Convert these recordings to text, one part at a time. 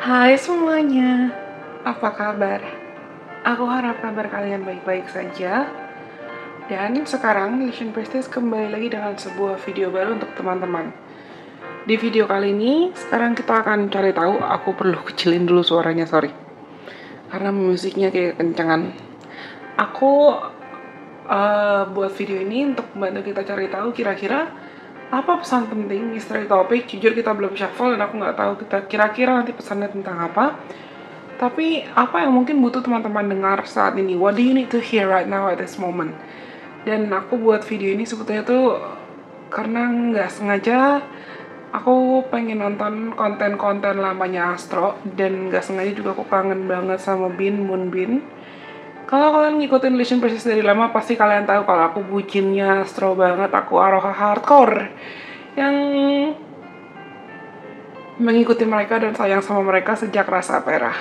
Hai semuanya, apa kabar? Aku harap kabar kalian baik-baik saja. Dan sekarang Mission Prestige kembali lagi dengan sebuah video baru untuk teman-teman. Di video kali ini, sekarang kita akan cari tahu. Aku perlu kecilin dulu suaranya, sorry. Karena musiknya kayak kencengan. Aku buat video ini untuk membantu kita cari tahu kira-kira apa pesan penting misteri topik. Jujur kita belum shuffle dan aku nggak tahu kita kira-kira nanti pesannya tentang apa. Tapi apa yang mungkin butuh teman-teman dengar saat ini? What do you need to hear right now at this moment? Dan aku buat video ini sebetulnya tuh karena nggak sengaja aku pengen nonton konten-konten lamanya Astro. Dan nggak sengaja juga aku kangen banget sama Moonbin. Kalau kalian ngikutin Mission Prestige dari lama, pasti kalian tahu kalau aku bucinnya Astro banget. Aku Aroha hardcore yang mengikuti mereka dan sayang sama mereka sejak rasa perah.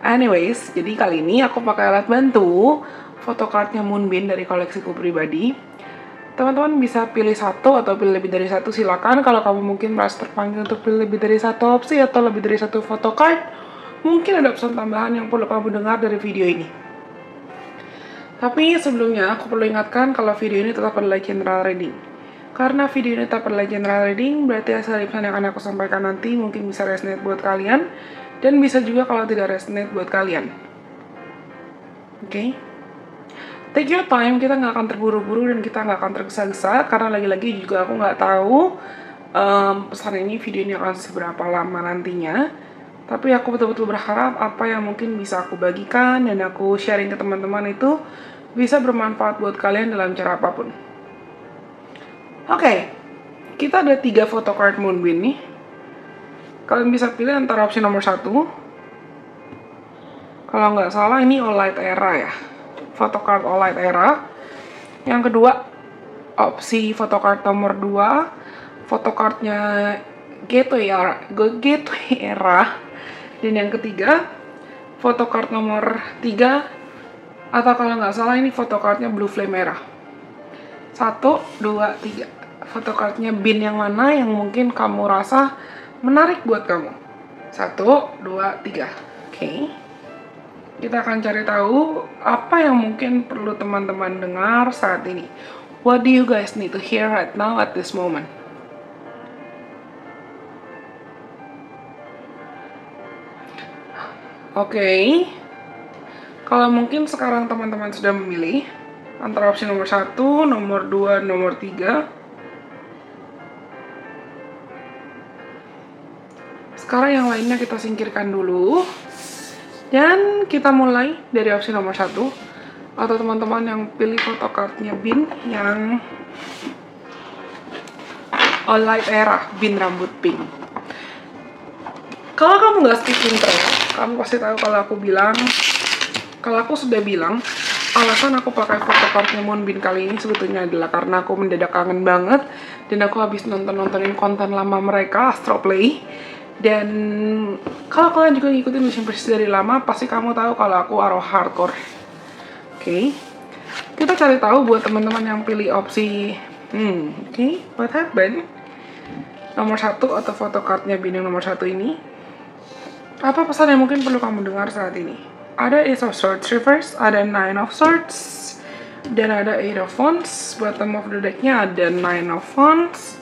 Anyways, jadi kali ini aku pakai alat bantu photocardnya Moonbin dari koleksiku pribadi. Teman-teman bisa pilih satu atau pilih lebih dari satu, silakan. Kalau kamu mungkin merasa terpanggil untuk pilih lebih dari satu opsi atau lebih dari satu photocard, mungkin ada pesan tambahan yang perlu kamu dengar dari video ini. Tapi sebelumnya aku perlu ingatkan kalau video ini tetap adalah general reading. Karena video ini tetap adalah general reading, berarti hasil pesan yang akan aku sampaikan nanti mungkin bisa resonate buat kalian, dan bisa juga kalau tidak resonate buat kalian. Oke? Take your time, kita nggak akan terburu-buru dan kita nggak akan tergesa-gesa, karena lagi-lagi juga aku nggak tahu pesan ini, video ini akan seberapa lama nantinya. Tapi aku betul-betul berharap apa yang mungkin bisa aku bagikan dan aku sharing ke teman-teman itu bisa bermanfaat buat kalian dalam cara apapun. Oke, kita ada 3 photocard Moonbin nih. Kalian bisa pilih antara opsi nomor 1. Kalau nggak salah ini All Light Era ya. Photocard All Light Era. Yang kedua, opsi photocard nomor 2. Photocardnya Gateway Era. Dan yang ketiga, photocard nomor 3. Atau kalau nggak salah ini photocardnya Blue Flame Era. 1, 2, 3. Photocardnya bin yang mana yang mungkin kamu rasa menarik buat kamu? 1, 2, 3. Oke. Kita akan cari tahu apa yang mungkin perlu teman-teman dengar saat ini. What do you guys need to hear right now at this moment? Oke. Kalau mungkin sekarang teman-teman sudah memilih antara opsi nomor 1, nomor 2, nomor 3. Sekarang yang lainnya kita singkirkan dulu. Dan kita mulai dari opsi nomor 1. Atau teman-teman yang pilih photocardnya bin yang All Light Era, bin rambut pink. Kalau kamu nggak skip intro, kamu pasti tahu kalau aku sudah bilang alasan aku pakai photocardnya Moonbin kali ini sebetulnya adalah karena aku mendadak kangen banget dan aku habis nontonin konten lama mereka, Astro Play. Dan kalau kalian juga ngikutin Mission Prestige dari lama, pasti kamu tahu kalau aku Aroha hardcore. Oke. Kita cari tahu buat teman-teman yang pilih opsi what happened? Nomor 1 atau photocardnya bin yang nomor 1 ini. Apa pesan yang mungkin perlu kamu dengar saat ini? Ada Ace of Swords reverse, ada Nine of Swords, dan ada Eight of Wands. Bottom of the decknya ada Nine of Wands.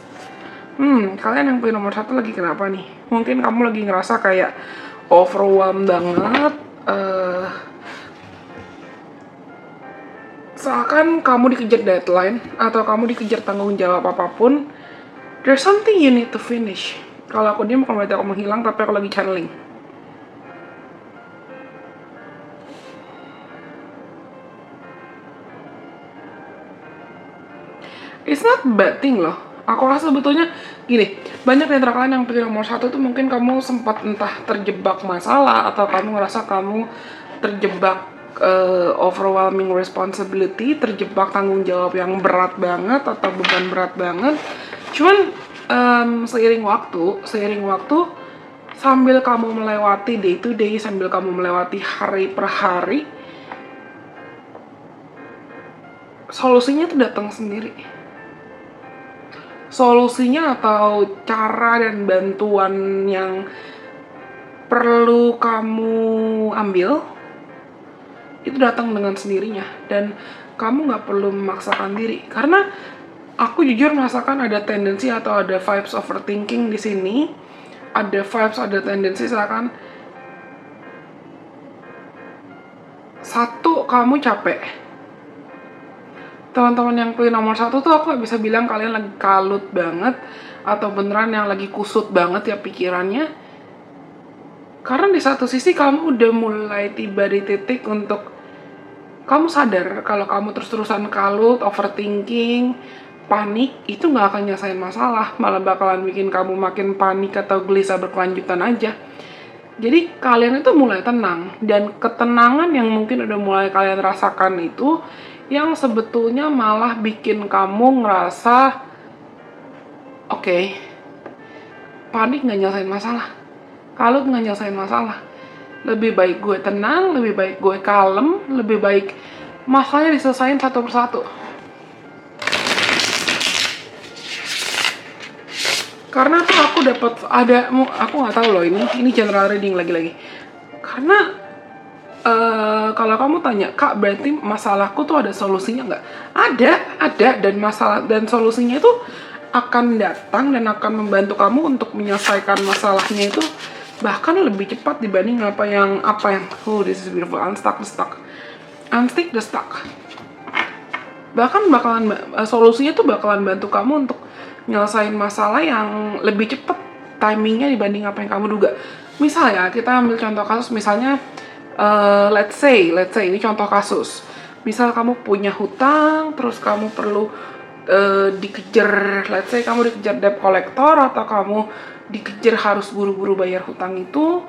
Kalian yang pilih nomor 1 lagi kenapa nih? Mungkin kamu lagi ngerasa kayak overwhelmed banget. Seakan kamu dikejar deadline atau kamu dikejar tanggung jawab apapun. There's something you need to finish. Kalau aku diam bukan berarti aku menghilang, tapi aku lagi channeling. It's not bad thing loh. Aku rasa sebetulnya gini, banyak di antara kalian yang pilih nomor 1 tuh mungkin kamu sempat entah terjebak masalah atau kamu ngerasa kamu terjebak overwhelming responsibility, terjebak tanggung jawab yang berat banget atau beban berat banget. Cuman seiring waktu sambil kamu melewati day to day, sambil kamu melewati hari per hari, solusinya tuh datang sendiri. Solusinya atau cara dan bantuan yang perlu kamu ambil itu datang dengan sendirinya, dan kamu nggak perlu memaksakan diri. Karena aku jujur merasakan ada tendensi atau ada vibes overthinking di sini, ada vibes, ada tendensi seakan satu, kamu capek. Teman-teman yang pilih nomor 1 tuh aku gak bisa bilang kalian lagi kalut banget atau beneran yang lagi kusut banget ya pikirannya. Karena di satu sisi kamu udah mulai tiba di titik untuk kamu sadar kalau kamu terus-terusan kalut, overthinking, panik, itu gak akan nyelesain masalah, malah bakalan bikin kamu makin panik atau gelisah berkelanjutan aja. Jadi kalian itu mulai tenang, dan ketenangan yang mungkin udah mulai kalian rasakan itu yang sebetulnya malah bikin kamu ngerasa oke, panik gak nyelesain masalah, kalut gak nyelesain masalah. Lebih baik gue tenang, lebih baik gue kalem, lebih baik masalahnya diselesain satu persatu. Karena tuh aku dapat aku nggak tahu loh, ini general reading lagi-lagi. Karena kalau kamu tanya, Kak, berarti masalahku tuh ada solusinya nggak? Ada, dan masalah dan solusinya itu akan datang dan akan membantu kamu untuk menyelesaikan masalahnya itu bahkan lebih cepat dibanding apa yang this is beautiful, unstick the stuck. Bahkan solusinya tuh bakalan bantu kamu untuk nyelesain masalah yang lebih cepat timingnya dibanding apa yang kamu duga. Misalnya kita ambil contoh kasus, misalnya let's say ini contoh kasus. Misal kamu punya hutang, terus kamu perlu dikejar, let's say kamu dikejar debt collector, atau kamu dikejar harus buru-buru bayar hutang itu.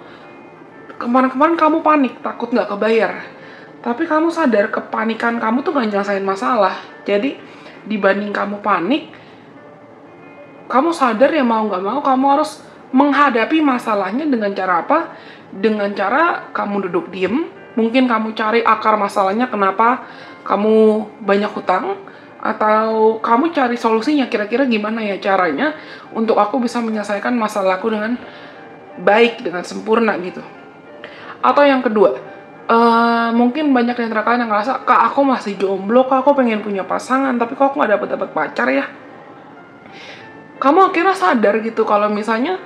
Kemarin-kemarin kamu panik, takut nggak kebayar. Tapi kamu sadar kepanikan kamu tuh gak nyelesain masalah. Jadi dibanding kamu panik, kamu sadar ya mau nggak mau kamu harus menghadapi masalahnya dengan cara apa? Dengan cara kamu duduk diem, mungkin kamu cari akar masalahnya kenapa kamu banyak hutang, atau kamu cari solusinya kira-kira gimana ya caranya untuk aku bisa menyelesaikan masalahku dengan baik, dengan sempurna gitu. Atau yang kedua, mungkin banyak di antara kalian yang ngerasa, Kak, aku masih jomblo, Kak, aku pengen punya pasangan, tapi kok aku gak dapet pacar ya. Kamu akhirnya sadar gitu kalau misalnya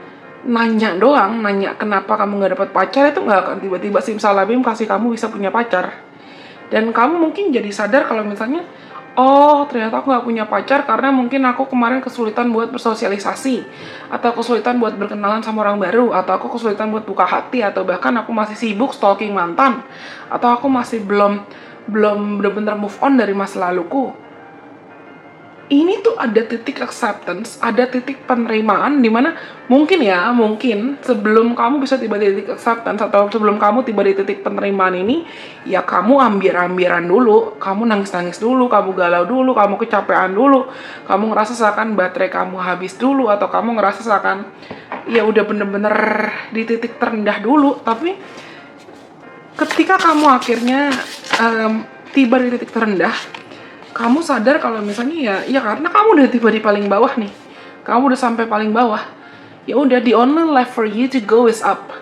nanya kenapa kamu gak dapet pacar, itu gak akan tiba-tiba simsalabim kasih kamu bisa punya pacar. Dan kamu mungkin jadi sadar kalau misalnya, oh ternyata aku gak punya pacar karena mungkin aku kemarin kesulitan buat bersosialisasi, atau kesulitan buat berkenalan sama orang baru, atau aku kesulitan buat buka hati, atau bahkan aku masih sibuk stalking mantan, atau aku masih belum benar-benar move on dari masa laluku. Ini tuh ada titik acceptance, ada titik penerimaan dimana mungkin sebelum kamu bisa tiba di titik acceptance atau sebelum kamu tiba di titik penerimaan ini, ya kamu ambiar-ambiaran dulu, kamu nangis-nangis dulu, kamu galau dulu, kamu kecapean dulu, kamu ngerasa seakan baterai kamu habis dulu, atau kamu ngerasa seakan ya udah bener-bener di titik terendah dulu. Tapi ketika kamu akhirnya tiba di titik terendah, kamu sadar kalau misalnya ya karena kamu udah tiba di paling bawah nih, kamu udah sampai paling bawah, ya udah, the only left for you to go is up.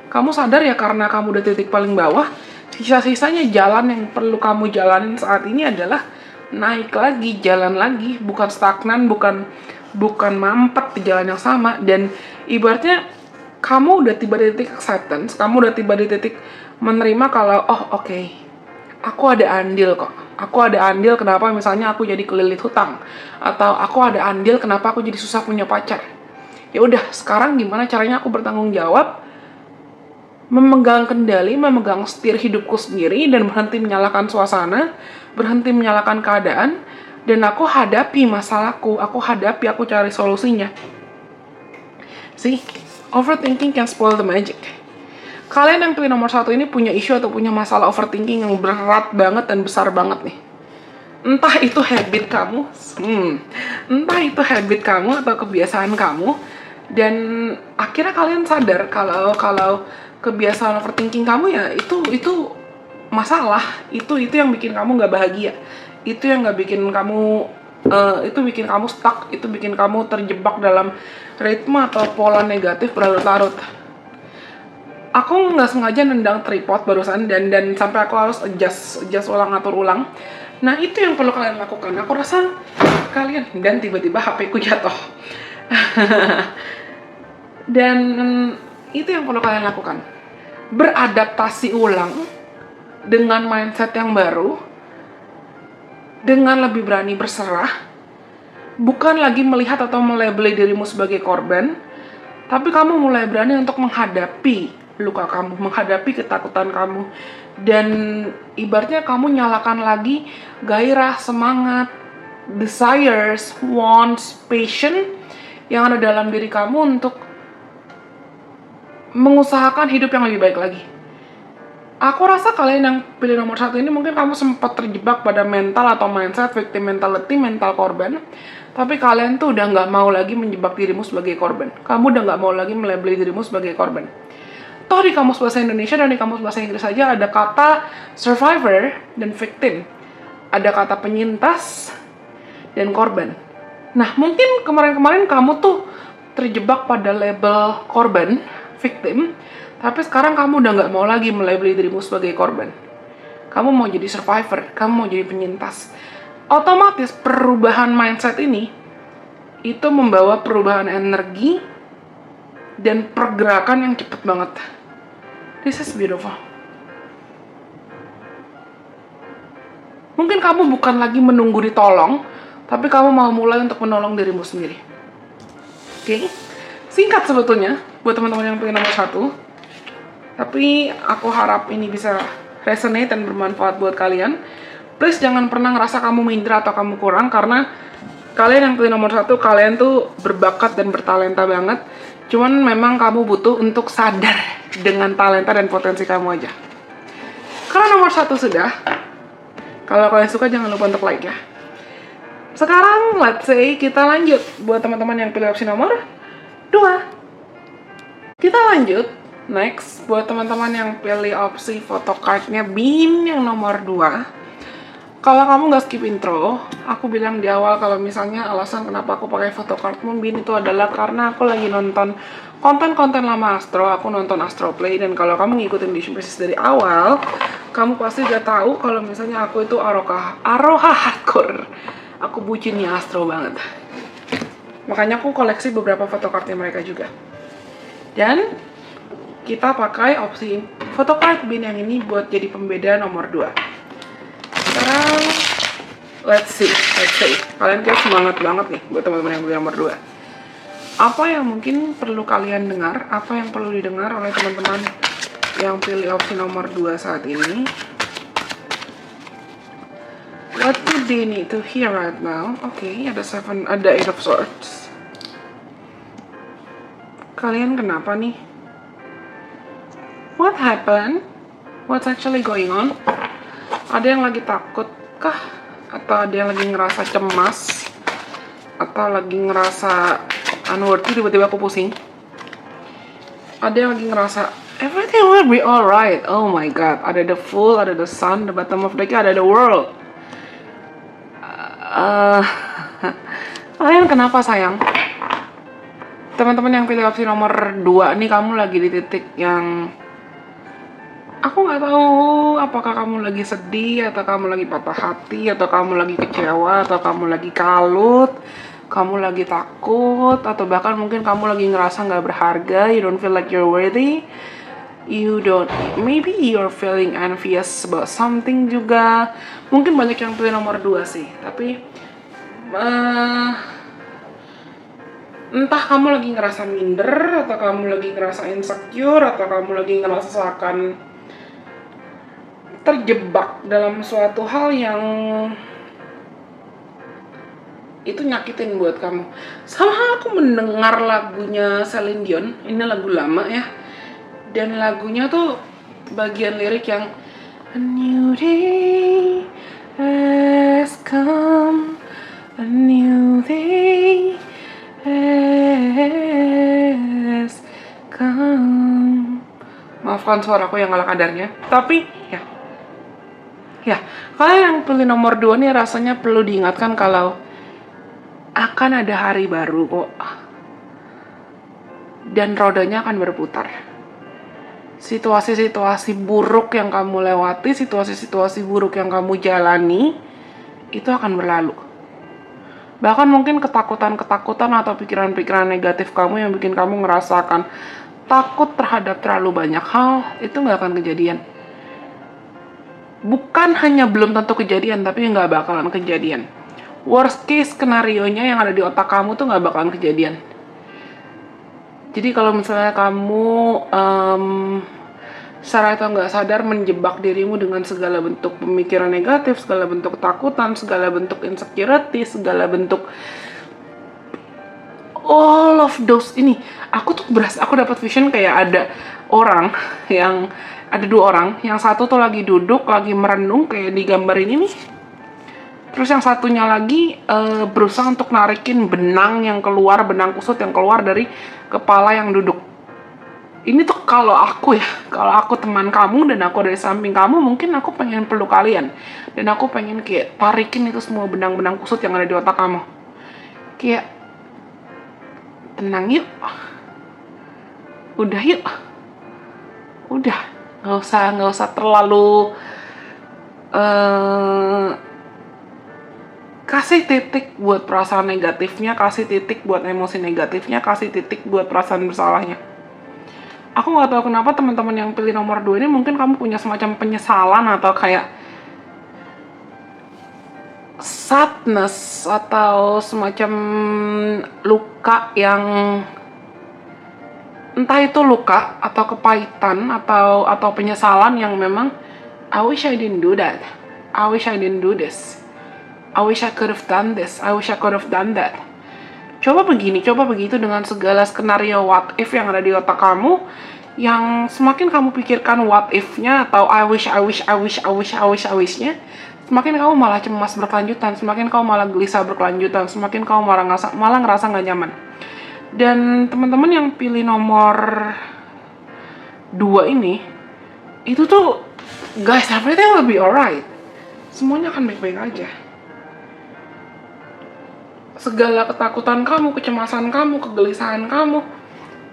Kamu sadar ya karena kamu udah titik paling bawah, sisa-sisanya jalan yang perlu kamu jalanin saat ini adalah naik lagi, jalan lagi, bukan stagnan, bukan mampet di jalan yang sama. Dan ibaratnya kamu udah tiba di titik acceptance, kamu udah tiba di titik menerima kalau oke, aku ada andil kok. Aku ada andil kenapa misalnya aku jadi kelilit hutang, atau aku ada andil kenapa aku jadi susah punya pacar. Ya udah, sekarang gimana caranya aku bertanggung jawab, memegang kendali, memegang setir hidupku sendiri, dan berhenti menyalahkan suasana, berhenti menyalahkan keadaan, dan aku hadapi masalahku, aku cari solusinya. See, overthinking can spoil the magic. Kalian yang pilih nomor 1 ini punya isu atau punya masalah overthinking yang berat banget dan besar banget nih. Entah itu habit kamu atau kebiasaan kamu, dan akhirnya kalian sadar kalau kebiasaan overthinking kamu ya itu masalah, itu yang bikin kamu nggak bahagia, itu yang nggak bikin kamu itu bikin kamu stuck, itu bikin kamu terjebak dalam ritme atau pola negatif berlarut-larut. Aku nggak sengaja nendang tripod barusan dan sampai aku harus adjust ulang, atur ulang. Nah, itu yang perlu kalian lakukan. Aku rasa kalian, dan tiba-tiba HP ku jatuh. Dan itu yang perlu kalian lakukan. Beradaptasi ulang dengan mindset yang baru, dengan lebih berani berserah, bukan lagi melihat atau melabeli dirimu sebagai korban, tapi kamu mulai berani untuk menghadapi luka kamu, menghadapi ketakutan kamu. Dan ibaratnya kamu nyalakan lagi gairah, semangat, desires, wants, passion yang ada dalam diri kamu untuk mengusahakan hidup yang lebih baik lagi. Aku rasa kalian yang pilih nomor 1 ini mungkin kamu sempat terjebak pada mental atau mindset victim mentality, mental korban. Tapi kalian tuh udah nggak mau lagi menjebak dirimu sebagai korban. Kamu udah nggak mau lagi melabeli dirimu sebagai korban. Toh di kamus bahasa Indonesia dan di kamus bahasa Inggris saja ada kata survivor dan victim. Ada kata penyintas dan korban. Nah, mungkin kemarin-kemarin kamu tuh terjebak pada label korban, victim, tapi sekarang kamu udah nggak mau lagi melabeli dirimu sebagai korban. Kamu mau jadi survivor, kamu mau jadi penyintas. Otomatis perubahan mindset ini itu membawa perubahan energi dan pergerakan yang cepet banget. This is beautiful. Mungkin kamu bukan lagi menunggu ditolong, tapi kamu mau mulai untuk menolong dirimu sendiri. Oke? Singkat sebetulnya buat teman-teman yang pilih nomor 1. Tapi aku harap ini bisa resonate dan bermanfaat buat kalian. Please jangan pernah ngerasa kamu minder atau kamu kurang, karena kalian yang pilih nomor 1, kalian tuh berbakat dan bertalenta banget. Cuman memang kamu butuh untuk sadar dengan talenta dan potensi kamu aja. Karena nomor 1 sudah. Kalau kalian suka jangan lupa untuk like ya. Sekarang let's say kita lanjut buat teman-teman yang pilih opsi nomor 2. Kita lanjut next buat teman-teman yang pilih opsi photocardnya Bean yang nomor 2. Kalau kamu nggak skip intro, aku bilang di awal kalau misalnya alasan kenapa aku pakai photocard Moonbeam itu adalah karena aku lagi nonton konten-konten lama Astro. Aku nonton Astro Play, dan kalau kamu ngikutin Vision Prestige dari awal, kamu pasti udah tahu kalau misalnya aku itu aroha hardcore. Aku bucinnya Astro banget. Makanya aku koleksi beberapa photocardnya mereka juga. Dan kita pakai opsi photocard Bean yang ini buat jadi pembeda nomor 2. Sekarang, let's see. Kalian kayak semangat banget nih buat teman-teman yang pilih nomor 2. Apa yang mungkin perlu kalian dengar, apa yang perlu didengar oleh teman-teman yang pilih opsi nomor 2 saat ini? What do they need to hear right now? Oke, ada 8 of swords. Kalian kenapa nih? What happened? What's actually going on? Ada yang lagi takut kah? Atau ada yang lagi ngerasa cemas? Atau lagi ngerasa unworthy, tiba-tiba aku pusing? Ada yang lagi ngerasa everything will be alright. Oh my god, ada the Fool, ada the Sun, the bottom of the deck, ada the World. Kalian kenapa sayang? Teman-teman yang pilih opsi nomor 2 nih, kamu lagi di titik yang aku nggak tahu apakah kamu lagi sedih, atau kamu lagi patah hati, atau kamu lagi kecewa, atau kamu lagi kalut, kamu lagi takut, atau bahkan mungkin kamu lagi ngerasa nggak berharga, you don't feel like you're worthy, maybe you're feeling envious about something juga. Mungkin banyak yang pilih nomor 2 sih, tapi entah kamu lagi ngerasa minder, atau kamu lagi ngerasa insecure, atau kamu lagi ngerasa seakan terjebak dalam suatu hal yang itu nyakitin buat kamu. Sama aku mendengar lagunya Celine Dion, ini lagu lama ya, dan lagunya tuh bagian lirik yang A new day has come, a new day has come. Maafkan suaraku yang ala kadarnya, tapi ya, kalian yang pilih nomor 2 nih rasanya perlu diingatkan kalau akan ada hari baru kok. Dan rodanya akan berputar. situasi-situasi buruk yang kamu lewati, situasi-situasi buruk yang kamu jalani, itu akan berlalu. Bahkan mungkin ketakutan-ketakutan atau pikiran-pikiran negatif kamu yang bikin kamu ngerasakan takut terhadap terlalu banyak hal, itu nggak akan kejadian. Bukan hanya belum tentu kejadian, tapi nggak bakalan kejadian. Worst case skenario-nya yang ada di otak kamu tuh nggak bakalan kejadian. Jadi kalau misalnya kamu secara atau nggak sadar menjebak dirimu dengan segala bentuk pemikiran negatif, segala bentuk ketakutan, segala bentuk insecurity, segala bentuk all of those ini, aku dapat vision kayak ada dua orang, yang satu tuh lagi duduk, lagi merenung kayak di gambar ini nih. Terus yang satunya lagi berusaha untuk narikin benang kusut yang keluar dari kepala yang duduk. Ini tuh kalau aku teman kamu dan aku dari samping kamu, mungkin aku pengen peluk kalian. Dan aku pengen kayak tarikin itu semua benang-benang kusut yang ada di otak kamu. Kayak, tenang yuk. Udah yuk. Udah. Nggak usah terlalu kasih titik buat perasaan negatifnya, kasih titik buat emosi negatifnya, kasih titik buat perasaan bersalahnya. Aku nggak tahu kenapa teman-teman yang pilih nomor 2 ini mungkin kamu punya semacam penyesalan atau kayak sadness atau semacam luka yang entah itu luka atau kepahitan atau penyesalan yang memang I wish I didn't do that. I wish I didn't do this. I wish I could have done this. I wish I could have done that. Coba begini, coba begitu dengan segala skenario what if yang ada di otak kamu, yang semakin kamu pikirkan what if-nya atau I wish-nya, semakin kamu malah cemas berkelanjutan, semakin kamu malah gelisah berkelanjutan, semakin kamu malah ngerasa nggak nyaman. Dan teman-teman yang pilih nomor 2 ini, itu tuh, guys, everything will be alright. Semuanya akan baik-baik aja. Segala ketakutan kamu, kecemasan kamu, kegelisahan kamu,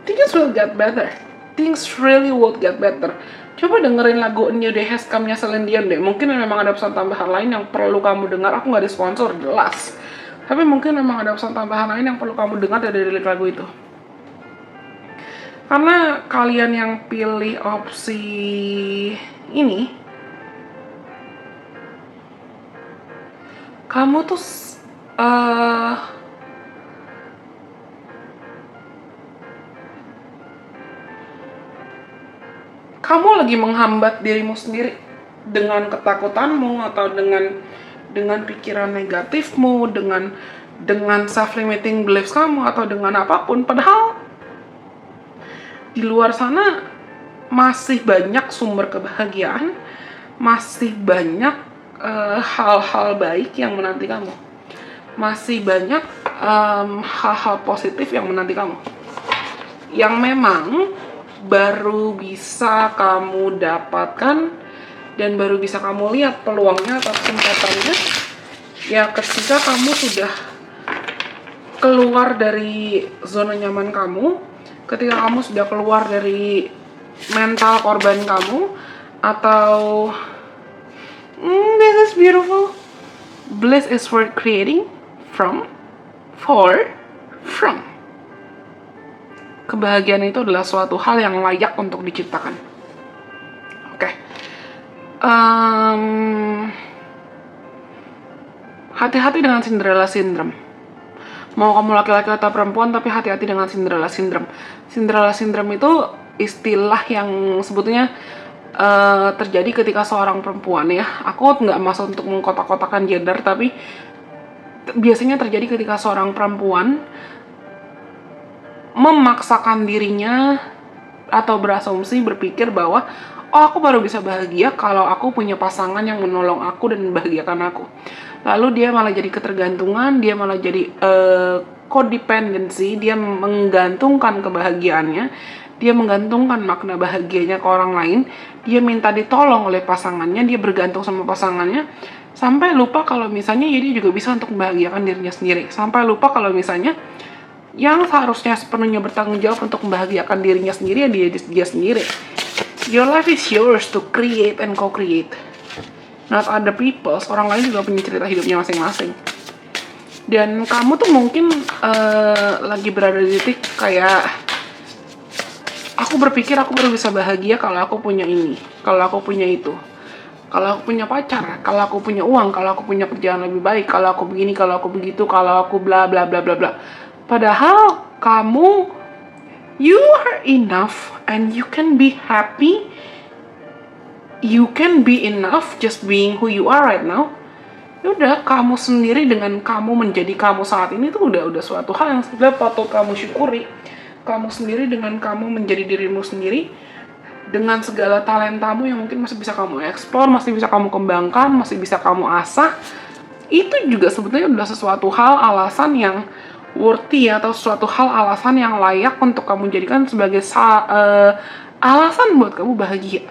things will get better. Things really will get better. Coba dengerin lagu New Day Has Come-nya Celine Dion deh. Mungkin memang ada pesan tambahan lain yang perlu kamu dengar. Aku nggak disponsor, jelas. Tapi mungkin memang ada pesan tambahan lain yang perlu kamu dengar dari lirik lagu itu. Karena kalian yang pilih opsi ini, kamu tuh kamu lagi menghambat dirimu sendiri dengan ketakutanmu atau dengan pikiran negatifmu, dengan self-limiting beliefs kamu atau dengan apapun. Padahal di luar sana masih banyak sumber kebahagiaan, masih banyak hal-hal baik yang menanti kamu. Masih banyak hal-hal positif yang menanti kamu. Yang memang baru bisa kamu dapatkan dan baru bisa kamu lihat peluangnya atau kesempatannya ya ketika kamu sudah keluar dari zona nyaman kamu, ketika kamu sudah keluar dari mental korban kamu, atau this is beautiful, bliss is worth creating from. Kebahagiaan itu adalah suatu hal yang layak untuk diciptakan. Oke. Hati-hati dengan Cinderella Syndrome. Mau kamu laki-laki atau perempuan, tapi hati-hati dengan Cinderella Syndrome. Cinderella Syndrome itu istilah yang sebetulnya terjadi ketika seorang perempuan ya. Aku nggak maksud untuk mengkotak-kotakan gender, tapi biasanya terjadi ketika seorang perempuan memaksakan dirinya atau berasumsi berpikir bahwa aku baru bisa bahagia kalau aku punya pasangan yang menolong aku dan membahagiakan aku. Lalu dia malah jadi ketergantungan, dia malah jadi codependency, dia menggantungkan kebahagiaannya, dia menggantungkan makna bahagianya ke orang lain, dia minta ditolong oleh pasangannya, dia bergantung sama pasangannya, sampai lupa kalau misalnya dia juga bisa untuk membahagiakan dirinya sendiri, sampai lupa kalau misalnya yang seharusnya sepenuhnya bertanggung jawab untuk membahagiakan dirinya sendiri ya dia sendiri. Your life is yours to create and co-create, not other people's. Orang lain juga punya cerita hidupnya masing-masing. Dan kamu tuh mungkin lagi berada di titik kayak, aku berpikir aku baru bisa bahagia kalau aku punya ini, kalau aku punya itu, kalau aku punya pacar, kalau aku punya uang, kalau aku punya kerjaan lebih baik, kalau aku begini, kalau aku begitu, kalau aku bla bla bla bla bla. Padahal kamu, you are enough and you can be happy. You can be enough just being who you are right now. Udah, kamu sendiri dengan kamu menjadi kamu saat ini tuh udah suatu hal yang sebenarnya patut kamu syukuri. Kamu sendiri dengan kamu menjadi dirimu sendiri, dengan segala talentamu yang mungkin masih bisa kamu eksplor, masih bisa kamu kembangkan, masih bisa kamu asah. Itu juga sebetulnya udah sesuatu hal alasan yang worthy, atau suatu hal alasan yang layak untuk kamu jadikan sebagai alasan buat kamu bahagia.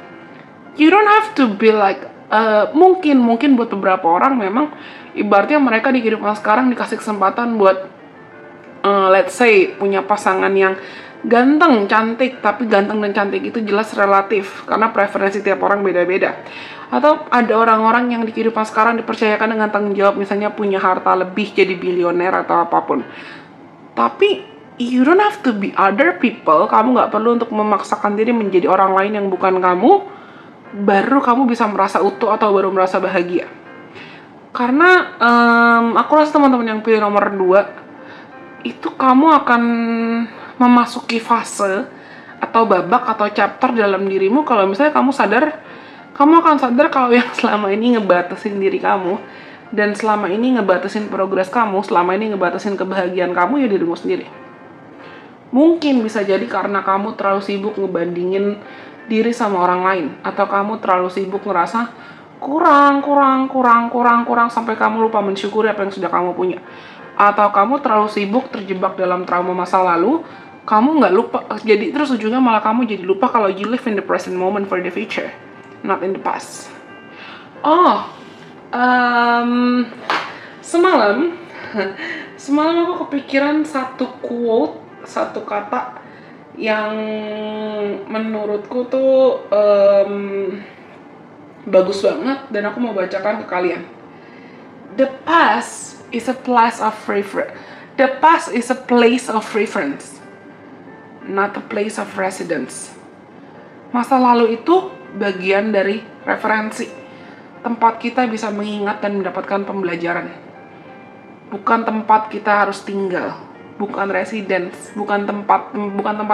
You don't have to be like, mungkin buat beberapa orang memang ibaratnya mereka di kehidupan sekarang dikasih kesempatan buat let's say punya pasangan yang ganteng, cantik. Tapi ganteng dan cantik itu jelas relatif karena preferensi tiap orang beda-beda. Atau ada orang-orang yang di kehidupan sekarang dipercayakan dengan tanggung jawab, misalnya punya harta lebih, jadi bilioner atau apapun. Tapi you don't have to be other people. Kamu gak perlu untuk memaksakan diri menjadi orang lain yang bukan kamu baru kamu bisa merasa utuh atau baru merasa bahagia. Karena aku rasa teman-teman yang pilih nomor 2 itu kamu akan memasuki fase atau babak atau chapter dalam dirimu kalau misalnya kamu akan sadar kalau yang selama ini ngebatasin diri kamu dan selama ini ngebatasin progres kamu, selama ini ngebatasin kebahagiaan kamu ya dirimu sendiri. Mungkin bisa jadi karena kamu terlalu sibuk ngebandingin diri sama orang lain, atau kamu terlalu sibuk ngerasa kurang sampai kamu lupa mensyukuri apa yang sudah kamu punya, atau kamu terlalu sibuk terjebak dalam trauma masa lalu, kamu nggak lupa, jadi terus ujungnya malah kamu jadi lupa kalau you live in the present moment for the future, not in the past. Semalam aku kepikiran satu quote, satu kata yang menurutku tuh bagus banget dan aku mau bacakan ke kalian. The past is a place of reference, not a place of residence. Masa lalu itu bagian dari referensi, tempat kita bisa mengingat dan mendapatkan pembelajaran. Bukan tempat kita harus tinggal, bukan residence, bukan tempat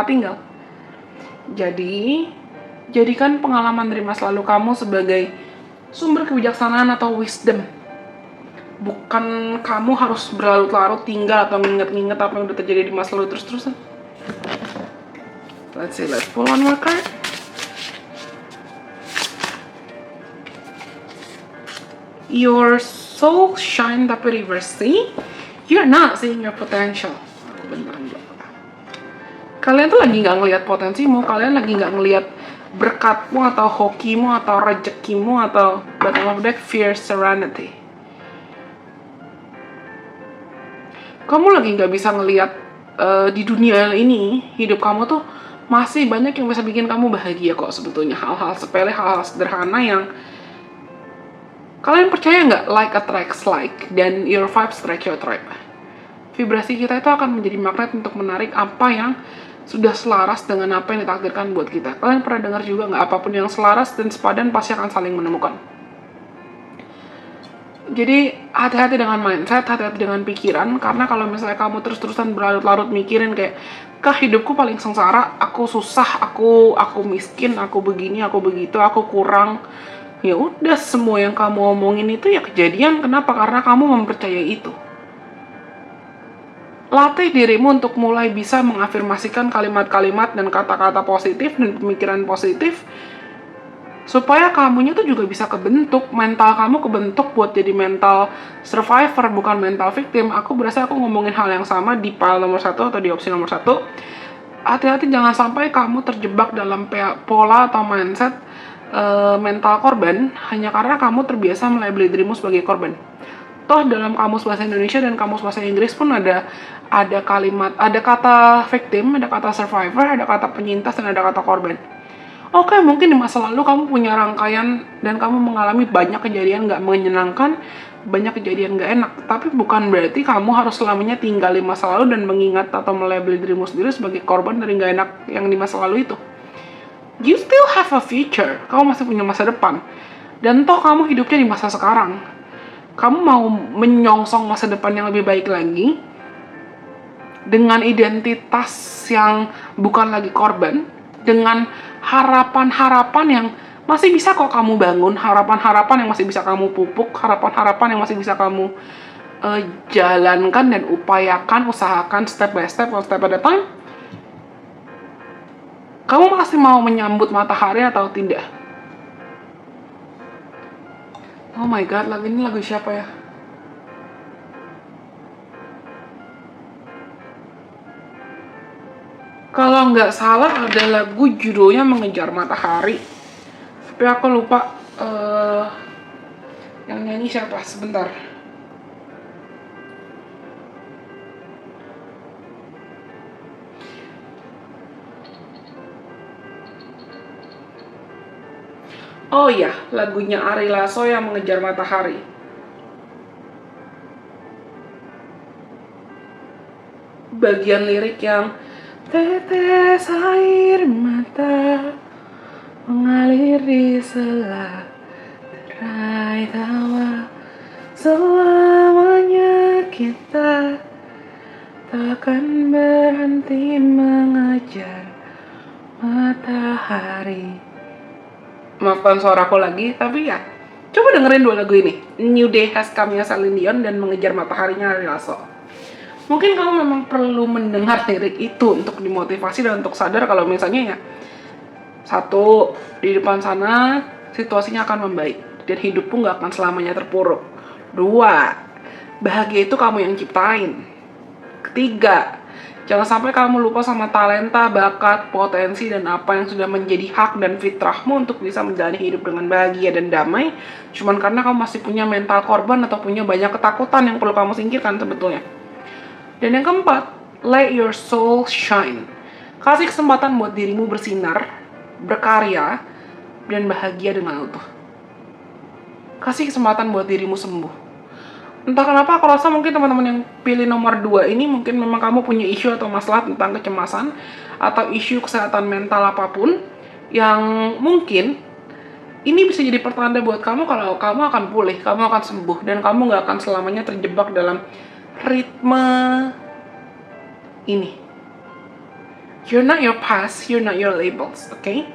tinggal. Jadi, jadikan pengalaman dari masa lalu kamu sebagai sumber kebijaksanaan atau wisdom. Bukan kamu harus berlarut-larut tinggal atau nginget-nginget apa yang udah terjadi di masa lalu terus-terusan. Let's pull one more card. Your soul shine tapi reverse. See? You're not seeing your potential. Kalian tuh lagi nggak ngelihat potensimu, kalian lagi nggak ngelihat berkatmu atau hokimu atau rezekimu atau bottom of deck fear serenity. Kamu lagi nggak bisa ngelihat di dunia ini hidup kamu tuh masih banyak yang bisa bikin kamu bahagia kok sebetulnya. Hal-hal sepele, hal-hal sederhana yang kalian percaya nggak, like attracts like, dan your vibe attract your tribe. Vibrasi kita itu akan menjadi magnet untuk menarik apa yang sudah selaras dengan apa yang ditakdirkan buat kita. Kalian pernah dengar juga nggak, apapun yang selaras dan sepadan pasti akan saling menemukan. Jadi hati-hati dengan mindset, hati-hati dengan pikiran, karena kalau misalnya kamu terus-terusan berlarut-larut mikirin kayak, kah hidupku paling sengsara, aku susah, aku miskin, aku begini, aku begitu, aku kurang. Ya udah, semua yang kamu omongin itu ya kejadian. Kenapa? Karena kamu mempercayai itu. Latih dirimu untuk mulai bisa mengafirmasikan kalimat-kalimat dan kata-kata positif dan pemikiran positif supaya kamunya tuh juga bisa kebentuk, mental kamu kebentuk buat jadi mental survivor, bukan mental victim. Aku berasa aku ngomongin hal yang sama di pile nomor 1 atau di opsi nomor 1. Hati-hati jangan sampai kamu terjebak dalam pola atau mindset mental korban hanya karena kamu terbiasa melabeli dirimu sebagai korban. Toh dalam kamus bahasa Indonesia dan kamus bahasa Inggris pun ada kalimat, ada kata victim, ada kata survivor, ada kata penyintas, dan ada kata korban. Oke, mungkin di masa lalu kamu punya rangkaian dan kamu mengalami banyak kejadian nggak menyenangkan, banyak kejadian nggak enak. Tapi bukan berarti kamu harus selamanya tinggal di masa lalu dan mengingat atau melabeli dirimu sendiri sebagai korban dari nggak enak yang di masa lalu itu. You still have a future. Kamu masih punya masa depan. Dan toh kamu hidupnya di masa sekarang. Kamu mau menyongsong masa depan yang lebih baik lagi dengan identitas yang bukan lagi korban, dengan harapan-harapan yang masih bisa kok kamu bangun, harapan-harapan yang masih bisa kamu pupuk, harapan-harapan yang masih bisa kamu jalankan dan upayakan, usahakan step by step, one step at a time. Kamu masih mau menyambut matahari atau tidak? Oh my god, lagu ini lagu siapa ya? Kalau nggak salah ada lagu judulnya Mengejar Matahari. Tapi aku lupa yang nyanyi siapa, sebentar. Oh iya, lagunya Ari Lasso yang Mengejar Matahari. Bagian lirik yang tetes air mata mengalir di sela terai tawa, selamanya kita takkan berhenti mengejar matahari. Maafkan suaraku lagi, tapi ya coba dengerin dua lagu ini, New Day Has Come-nya Celine Dion dan Mengejar Mataharinya Ari Lasso. Mungkin kamu memang perlu mendengar lirik itu untuk dimotivasi dan untuk sadar kalau misalnya ya, satu, di depan sana situasinya akan membaik dan hidupmu nggak akan selamanya terpuruk. Dua, bahagia itu kamu yang ciptain. Ketiga, jangan sampai kamu lupa sama talenta, bakat, potensi, dan apa yang sudah menjadi hak dan fitrahmu untuk bisa menjalani hidup dengan bahagia dan damai, cuman karena kamu masih punya mental korban atau punya banyak ketakutan yang perlu kamu singkirkan sebetulnya. Dan yang keempat, let your soul shine. Kasih kesempatan buat dirimu bersinar, berkarya, dan bahagia dengan utuh. Kasih kesempatan buat dirimu sembuh. Entah kenapa aku rasa mungkin teman-teman yang pilih nomor 2 ini mungkin memang kamu punya isu atau masalah tentang kecemasan atau isu kesehatan mental apapun yang mungkin ini bisa jadi pertanda buat kamu kalau kamu akan pulih, kamu akan sembuh, dan kamu gak akan selamanya terjebak dalam ritme ini. You're not your past, you're not your labels, okay?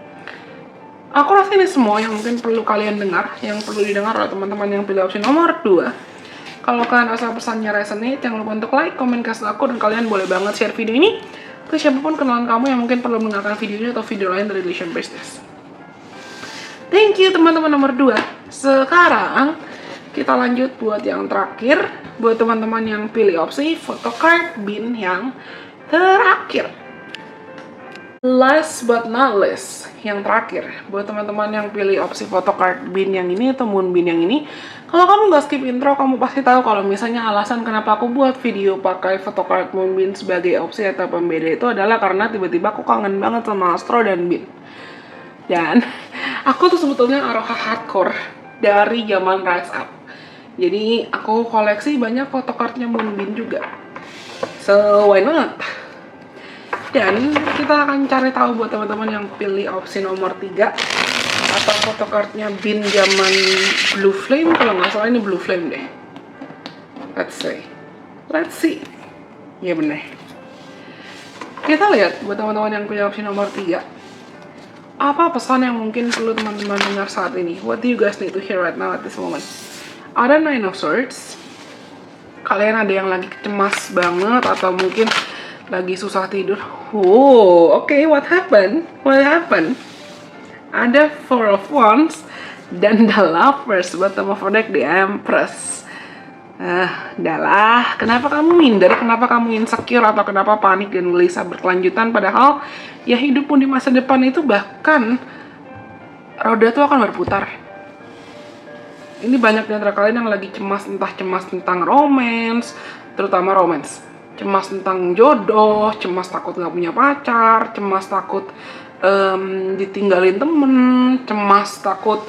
Aku rasa ini semua yang mungkin perlu kalian dengar, yang perlu didengar oleh teman-teman yang pilih opsi nomor 2. Kalau kalian rasa pesannya resonate, jangan lupa untuk like, komen, kasih aku, dan kalian boleh banget share video ini ke siapapun kenalan kamu yang mungkin perlu mendengarkan video ini atau video lain dari Relation Business. Thank you teman-teman nomor 2. Sekarang kita lanjut buat yang terakhir, buat teman-teman yang pilih opsi photocard bin yang terakhir. Last but not least, yang terakhir, buat teman-teman yang pilih opsi photocard bin yang ini atau moon bin yang ini, kalau kamu nggak skip intro, kamu pasti tahu kalau misalnya alasan kenapa aku buat video pakai photocard moon bin sebagai opsi atau pembeda itu adalah karena tiba-tiba aku kangen banget sama astro dan bin. Dan aku tuh sebetulnya aroha hardcore dari zaman Rise Up. Jadi aku koleksi banyak photocardnya Moonbin juga. So why not? Dan kita akan cari tahu buat teman-teman yang pilih opsi nomor 3 atau photocardnya bin zaman Blue Flame. Kalau nggak salah ini Blue Flame deh. Let's see. Iya bener. Kita lihat buat teman-teman yang pilih opsi nomor 3. Apa pesan yang mungkin perlu teman-teman dengar saat ini? What do you guys need to hear right now at this moment? Ada Nine of Swords. Kalian ada yang lagi cemas banget atau mungkin lagi susah tidur. Oh, okay, what happened? Ada Four of Wands dan The Lovers. Bottom of the deck, The Empress. Adalah, kenapa kamu minder? Kenapa kamu insecure atau kenapa panik dan gelisah berkelanjutan? Padahal ya hidupmu di masa depan itu bahkan roda tuh akan berputar. Ini banyak di antara kalian yang lagi cemas, entah cemas tentang romance, terutama romance. Cemas tentang jodoh, cemas takut gak punya pacar, cemas takut ditinggalin temen, cemas, takut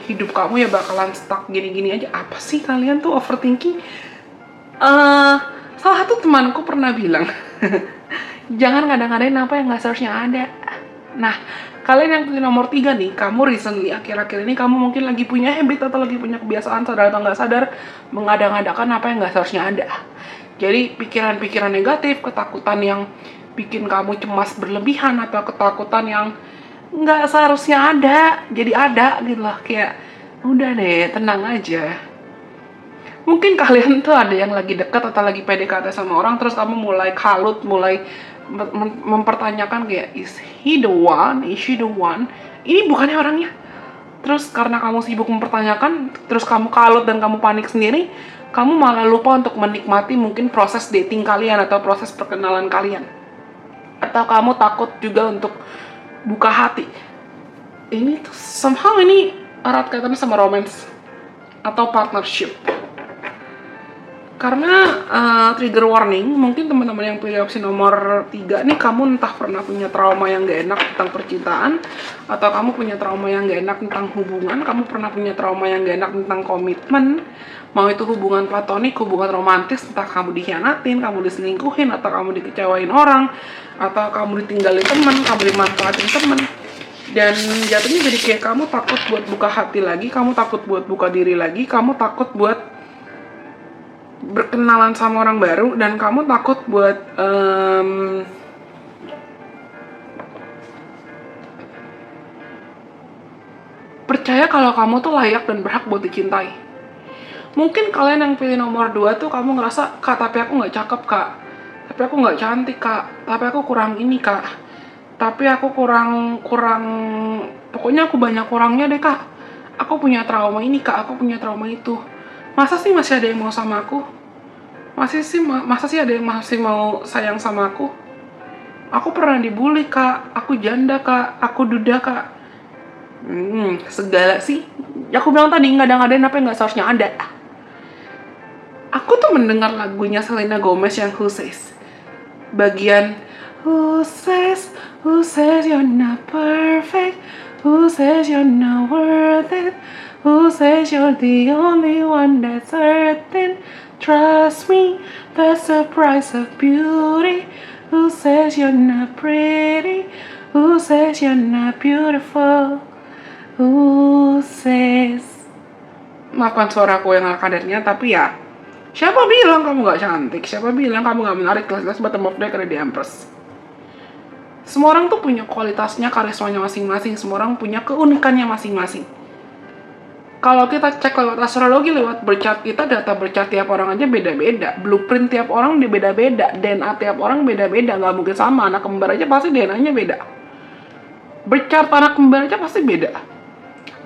hidup kamu ya bakalan stuck gini-gini aja. Apa sih kalian tuh overthinking? Salah satu temanku pernah bilang, jangan ngada-ngadain apa yang nggak seharusnya ada. Nah, kalian yang pilih nomor 3 nih, kamu recently akhir-akhir ini kamu mungkin lagi punya habit atau lagi punya kebiasaan sadar atau nggak sadar mengada-ngadakan apa yang nggak seharusnya ada. Jadi pikiran-pikiran negatif, ketakutan yang bikin kamu cemas berlebihan atau ketakutan yang nggak seharusnya ada, jadi ada gitu loh. Kayak udah deh, tenang aja. Mungkin kalian tuh ada yang lagi dekat atau lagi PDKT sama orang, terus kamu mulai kalut, mulai mempertanyakan kayak, is he the one, is she the one, ini bukannya orangnya. Terus karena kamu sibuk mempertanyakan, terus kamu kalut dan kamu panik sendiri, kamu malah lupa untuk menikmati mungkin proses dating kalian atau proses perkenalan kalian. Atau kamu takut juga untuk buka hati. Ini tuh somehow ini erat kaitannya sama romance atau partnership. Karena trigger warning, mungkin teman-teman yang pilih opsi nomor 3 nih, kamu entah pernah punya trauma yang gak enak tentang percintaan, atau kamu punya trauma yang gak enak tentang hubungan, kamu pernah punya trauma yang gak enak tentang komitmen, mau itu hubungan platonik, hubungan romantis, entah kamu dikhianatin, kamu diselingkuhin, atau kamu dikecewain orang, atau kamu ditinggalin teman, kamu dimanfaatin teman. Dan jatuhnya jadi kayak kamu takut buat buka hati lagi, kamu takut buat buka diri lagi, kamu takut buat berkenalan sama orang baru, dan kamu takut buat percaya kalau kamu tuh layak dan berhak buat dicintai. Mungkin kalian yang pilih nomor 2 tuh kamu ngerasa, kak tapi aku nggak cakep kak, tapi aku nggak cantik kak, tapi aku kurang ini kak, tapi aku kurang pokoknya aku banyak kurangnya deh kak, aku punya trauma ini kak, aku punya trauma itu. Masa sih masih ada yang mau sama aku? Masa sih ada yang masih mau sayang sama aku? Aku pernah dibully kak, aku janda kak, aku duda kak. Segala sih. Aku bilang tadi nggak ada apa yang nggak seharusnya ada. Aku tuh mendengar lagunya Selena Gomez yang Who Says. Bagian who says you're not perfect, who says you're not worth it, who says you're the only one that's certain. Trust me, that's the price of beauty. Who says you're not pretty? Who says you're not beautiful? Who says? Maafkan suaraku yang gak kadarnya, tapi ya, siapa bilang kamu gak cantik? Siapa bilang kamu gak menarik? Kelas-kelas bottom of deck ada di Empress. Semua orang tuh punya kualitasnya, karismanya masing-masing. Semua orang punya keunikannya masing-masing. Kalau kita cek lewat astrologi, lewat berchart kita, data berchart tiap orang aja beda-beda. Blueprint tiap orang dia beda-beda. DNA tiap orang beda-beda. Nggak mungkin sama. Anak kembar aja pasti DNA-nya beda. Berchart anak kembar aja pasti beda.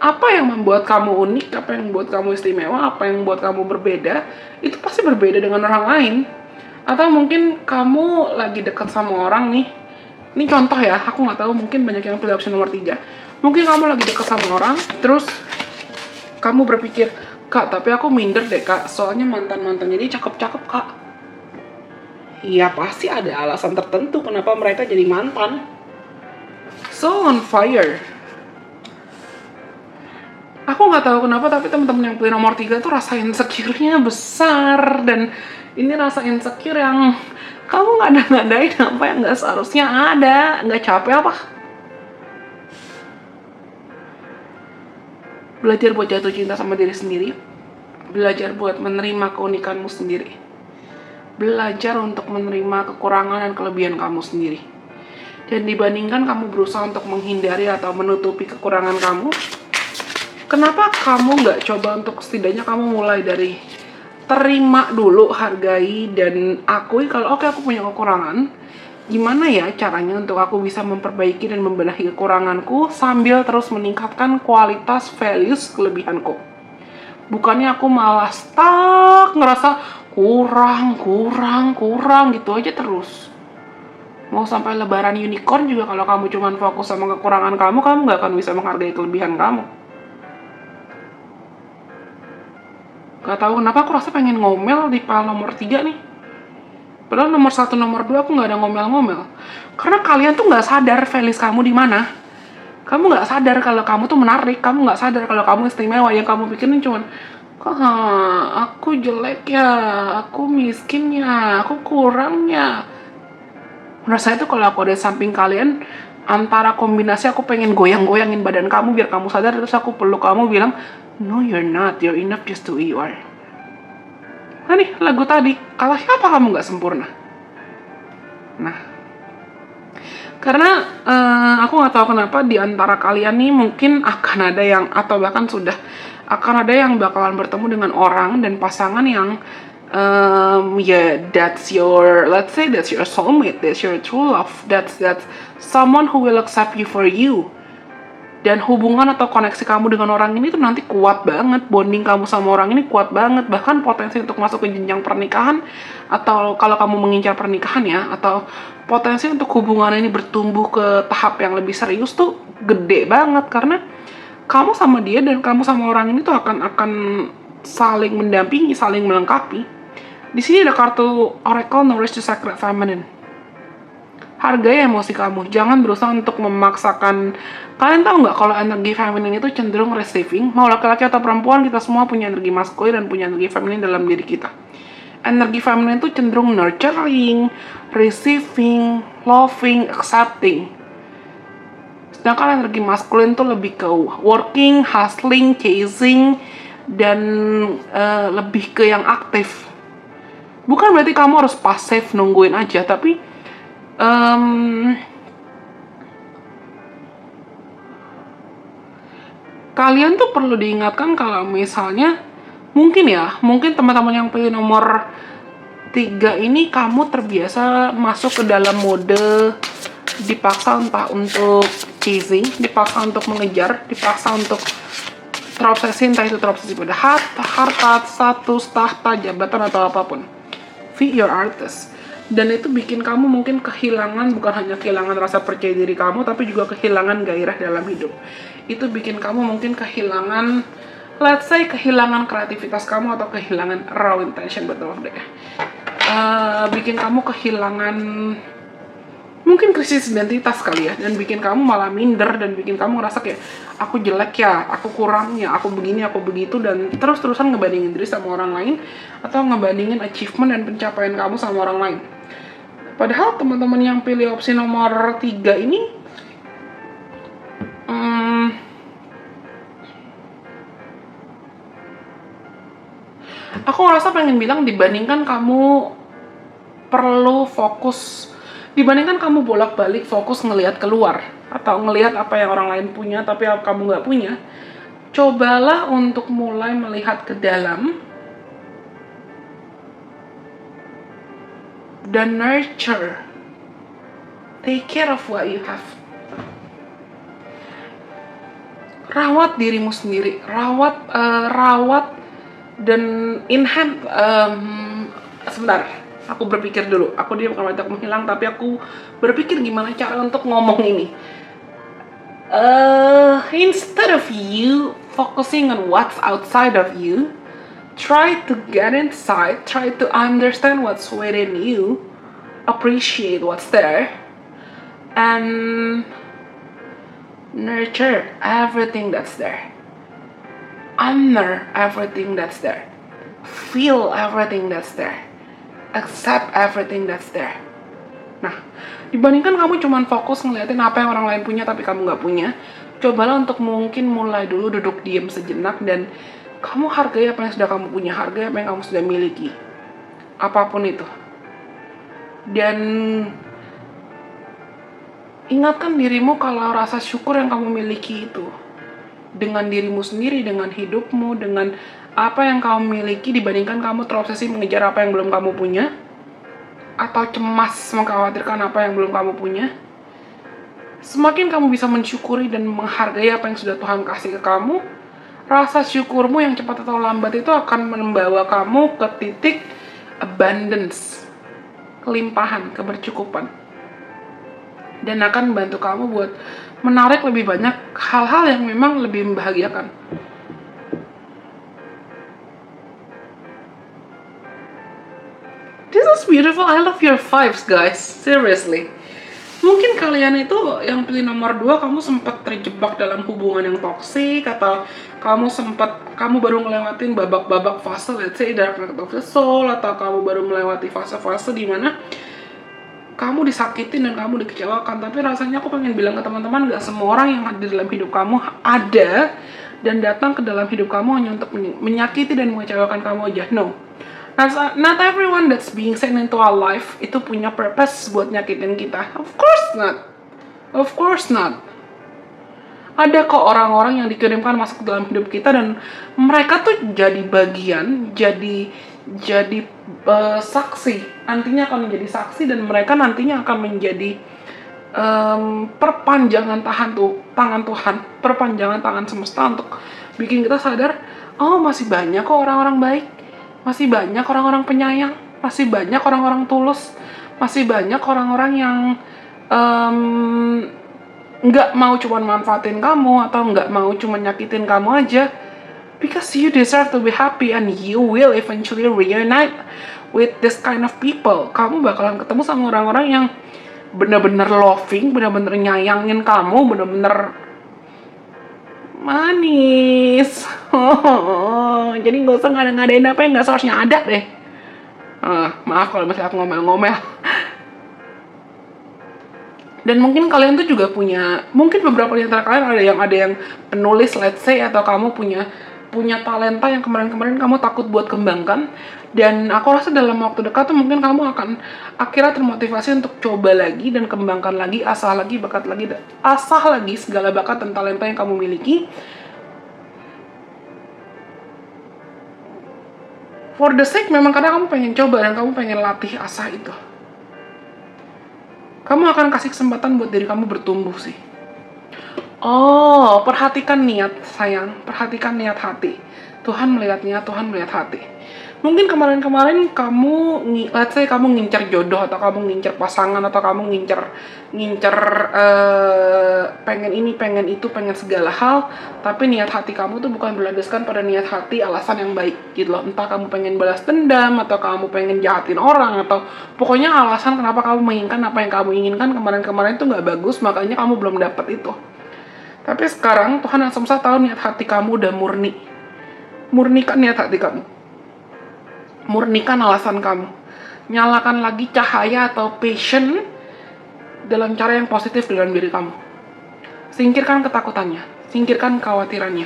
Apa yang membuat kamu unik, apa yang membuat kamu istimewa, apa yang membuat kamu berbeda, itu pasti berbeda dengan orang lain. Atau mungkin kamu lagi dekat sama orang nih. Ini contoh ya, aku nggak tahu, mungkin banyak yang pilih opsi nomor 3. Mungkin kamu lagi dekat sama orang, terus kamu berpikir, kak tapi aku minder deh kak, soalnya mantan-mantan jadi cakep-cakep kak. Iya pasti ada alasan tertentu kenapa mereka jadi mantan. So on fire. Aku nggak tahu kenapa, tapi teman-teman yang pilih nomor 3 tuh rasa insecure-nya besar. Dan ini rasa insecure yang kamu ngada-ngadain apa yang nggak seharusnya ada. Nggak capek apa? Belajar buat jatuh cinta sama diri sendiri. Belajar buat menerima keunikanmu sendiri. Belajar untuk menerima kekurangan dan kelebihan kamu sendiri. Dan dibandingkan kamu berusaha untuk menghindari atau menutupi kekurangan kamu, kenapa kamu nggak coba untuk setidaknya kamu mulai dari terima dulu, hargai, dan akui kalau oke, aku punya kekurangan. Gimana ya caranya untuk aku bisa memperbaiki dan membenahi kekuranganku sambil terus meningkatkan kualitas values kelebihanku. Bukannya aku malah stuck, ngerasa kurang gitu aja terus. Mau sampai lebaran unicorn juga kalau kamu cuma fokus sama kekurangan kamu nggak akan bisa menghargai kelebihan kamu. Gak tahu kenapa aku rasa pengen ngomel di file nomor 3 nih. Padahal nomor satu, nomor dua aku nggak ada ngomel-ngomel. Karena kalian tuh nggak sadar values kamu di mana. Kamu nggak sadar kalau kamu tuh menarik. Kamu nggak sadar kalau kamu istimewa. Yang kamu pikirin cuman, aku jelek ya, aku miskin ya, aku kurang ya. Menurut saya tuh kalau aku ada di samping kalian, antara kombinasi aku pengen goyang-goyangin badan kamu biar kamu sadar, terus aku peluk kamu bilang, no you're not, you're enough just the way you are. Nah nih lagu tadi, kalau siapa kamu nggak sempurna? Nah, karena aku nggak tahu kenapa di antara kalian nih mungkin akan ada yang, atau bahkan sudah akan ada yang bakalan bertemu dengan orang dan pasangan yang that's your, let's say that's your soulmate, that's your true love, that's someone who will accept you for you. Dan hubungan atau koneksi kamu dengan orang ini tuh nanti kuat banget, bonding kamu sama orang ini kuat banget, bahkan potensi untuk masuk ke jenjang pernikahan, atau kalau kamu mengincar pernikahan ya, atau potensi untuk hubungan ini bertumbuh ke tahap yang lebih serius tuh gede banget, karena kamu sama dia dan kamu sama orang ini tuh akan saling mendampingi, saling melengkapi. Di sini ada kartu Oracle Nourish the Sacred Feminine. Hargai emosi kamu, jangan berusaha untuk memaksakan. Kalian tahu nggak kalau energi feminin itu cenderung receiving? Mau laki-laki atau perempuan, kita semua punya energi maskulin dan punya energi feminin dalam diri kita. Energi feminin itu cenderung nurturing, receiving, loving, accepting. Sedangkan energi maskulin tuh lebih ke working, hustling, chasing, dan lebih ke yang aktif. Bukan berarti kamu harus pasif nungguin aja, tapi kalian tuh perlu diingatkan kalau misalnya mungkin teman-teman yang pilih nomor 3 ini kamu terbiasa masuk ke dalam mode dipaksa, entah untuk chasing, dipaksa untuk mengejar, dipaksa untuk terobsesi, entah itu terobsesi pada harta, status, tahta, jabatan, atau apapun. Be your artist. Dan itu bikin kamu mungkin kehilangan, bukan hanya kehilangan rasa percaya diri kamu, tapi juga kehilangan gairah dalam hidup. Itu bikin kamu mungkin kehilangan, let's say kehilangan kreativitas kamu, atau kehilangan raw intention, betul deh. Bikin kamu kehilangan, mungkin krisis identitas kali ya, dan bikin kamu malah minder, dan bikin kamu ngerasa kayak, aku jelek ya, aku kurang ya, aku begini, aku begitu, dan terus-terusan ngebandingin diri sama orang lain, atau ngebandingin achievement dan pencapaian kamu sama orang lain. Padahal teman-teman yang pilih opsi nomor 3 ini aku ngerasa pengen bilang, dibandingkan kamu perlu fokus, dibandingkan kamu bolak-balik fokus ngelihat keluar atau ngelihat apa yang orang lain punya tapi kamu nggak punya, cobalah untuk mulai melihat ke dalam dan nurture, take care of what you have. Rawat dirimu sendiri, rawat dan sebentar, aku berpikir dulu. Aku dia bukan wanita menghilang, tapi aku berpikir gimana cara untuk ngomong ini. Instead of you focusing on what's outside of you, try to get inside, try to understand what's within you, appreciate what's there, and nurture everything that's there. Honor everything that's there. Feel everything that's there. Accept everything that's there. Nah, dibandingkan kamu cuma fokus ngeliatin apa yang orang lain punya tapi kamu nggak punya, cobalah untuk mungkin mulai dulu duduk diam sejenak dan kamu hargai apa yang sudah kamu punya, hargai apa yang kamu sudah miliki, apapun itu. Dan ingatkan dirimu kalau rasa syukur yang kamu miliki itu, dengan dirimu sendiri, dengan hidupmu, dengan apa yang kamu miliki, dibandingkan kamu terobsesi mengejar apa yang belum kamu punya, atau cemas mengkhawatirkan apa yang belum kamu punya. Semakin kamu bisa mensyukuri dan menghargai apa yang sudah Tuhan kasih ke kamu, rasa syukurmu yang cepat atau lambat itu akan membawa kamu ke titik abundance, kelimpahan, kebercukupan, dan akan membantu kamu buat menarik lebih banyak hal-hal yang memang lebih membahagiakan. This is beautiful. beautiful. I love your vibes, guys. Seriously. Mungkin kalian itu yang pilih nomor 2, kamu sempat terjebak dalam hubungan yang toksik, atau kamu baru ngelewatin babak-babak fase, let's say dark night of the soul, atau kamu baru melewati fase-fase di mana kamu disakitin dan kamu dikecewakan. Tapi rasanya aku pengen bilang ke teman-teman, gak semua orang yang ada di dalam hidup kamu ada dan datang ke dalam hidup kamu hanya untuk menyakiti dan mengecewakan kamu aja. No. Not everyone that's being sent into our life itu punya purpose buat nyakitin kita. Of course not. Of course not. Ada kok orang-orang yang dikirimkan masuk ke dalam hidup kita dan mereka tuh jadi bagian, jadi saksi. Nantinya akan menjadi saksi dan mereka nantinya akan menjadi perpanjangan tangan Tuhan, perpanjangan tangan semesta untuk bikin kita sadar, oh masih banyak kok orang-orang baik. Masih banyak orang-orang penyayang, masih banyak orang-orang tulus, masih banyak orang-orang yang nggak mau cuma manfaatin kamu atau nggak mau cuma nyakitin kamu aja. Because you deserve to be happy and you will eventually reunite with this kind of people. Kamu bakalan ketemu sama orang-orang yang bener-bener loving, bener-bener nyayangin kamu, bener-bener manis. Jadi gak usah ngadain apa yang gak seharusnya ada deh. Maaf kalau misalnya aku ngomel-ngomel. Dan mungkin kalian tuh juga mungkin beberapa di antara kalian ada yang penulis, let's say, atau kamu punya talenta yang kemarin-kemarin kamu takut buat kembangkan. Dan aku rasa dalam waktu dekat tuh mungkin kamu akan akhirnya termotivasi untuk coba lagi dan kembangkan lagi, asah lagi segala bakat dan talenta yang kamu miliki. For the sake, memang kadang kamu pengen coba dan kamu pengen latih asah itu. Kamu akan kasih kesempatan buat diri kamu bertumbuh sih. Oh, perhatikan niat, sayang. Perhatikan niat hati. Tuhan melihat niat, Tuhan melihat hati. Mungkin kemarin-kemarin kamu, let's say kamu ngincer jodoh, atau kamu ngincer pasangan, atau kamu ngincer pengen ini, pengen itu, pengen segala hal. Tapi niat hati kamu tuh bukan berlandaskan pada niat hati alasan yang baik gitu loh. Entah kamu pengen balas dendam, atau kamu pengen jahatin orang, atau pokoknya alasan kenapa kamu menginginkan apa yang kamu inginkan kemarin-kemarin tuh gak bagus, makanya kamu belum dapat itu. Tapi sekarang Tuhan yang semesta tahu niat hati kamu udah murni. Murnikan niat hati kamu. Murnikan alasan kamu. Nyalakan lagi cahaya atau passion dalam cara yang positif dalam diri kamu. Singkirkan ketakutannya. Singkirkan kekhawatirannya.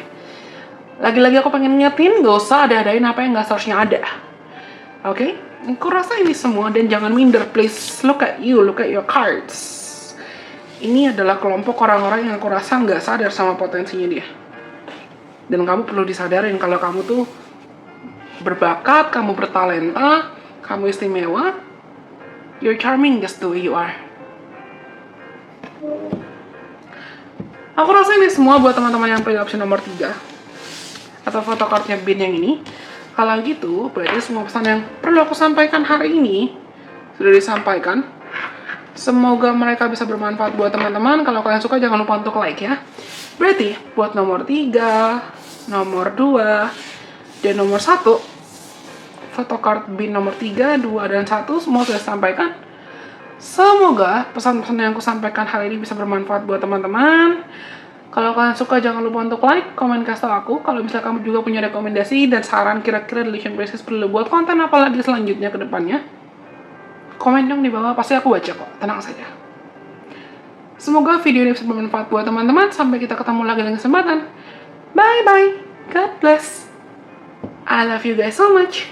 Lagi-lagi aku pengen ngingetin, gak usah ada-adain apa yang gak seharusnya ada. Oke? Aku rasa ini semua, dan jangan minder. Please look at you, look at your cards. Ini adalah kelompok orang-orang yang aku rasa nggak sadar sama potensinya dia. Dan kamu perlu disadarin kalau kamu tuh berbakat, kamu bertalenta, kamu istimewa. You're charming just the way you are. Aku rasa ini semua buat teman-teman yang pilih opsi nomor 3 atau fotokartnya bin yang ini. Kalau gitu, berarti semua pesan yang perlu aku sampaikan hari ini sudah disampaikan. Semoga mereka bisa bermanfaat buat teman-teman. Kalau kalian suka, jangan lupa untuk like ya. Berarti, buat nomor 3, nomor 2, dan nomor 1, photocard bin nomor 3, 2, dan 1, semua sudah disampaikan. Semoga pesan-pesan yang aku sampaikan hari ini bisa bermanfaat buat teman-teman. Kalau kalian suka, jangan lupa untuk like, komen, kasih tau aku. Kalau misalnya kamu juga punya rekomendasi dan saran kira-kira Delusion Princess perlu buat konten apa lagi selanjutnya ke depannya, komen dong di bawah, pasti aku baca kok, tenang saja. Semoga video ini bisa bermanfaat buat teman-teman. Sampai kita ketemu lagi dengan kesempatan. Bye-bye. God bless. I love you guys so much.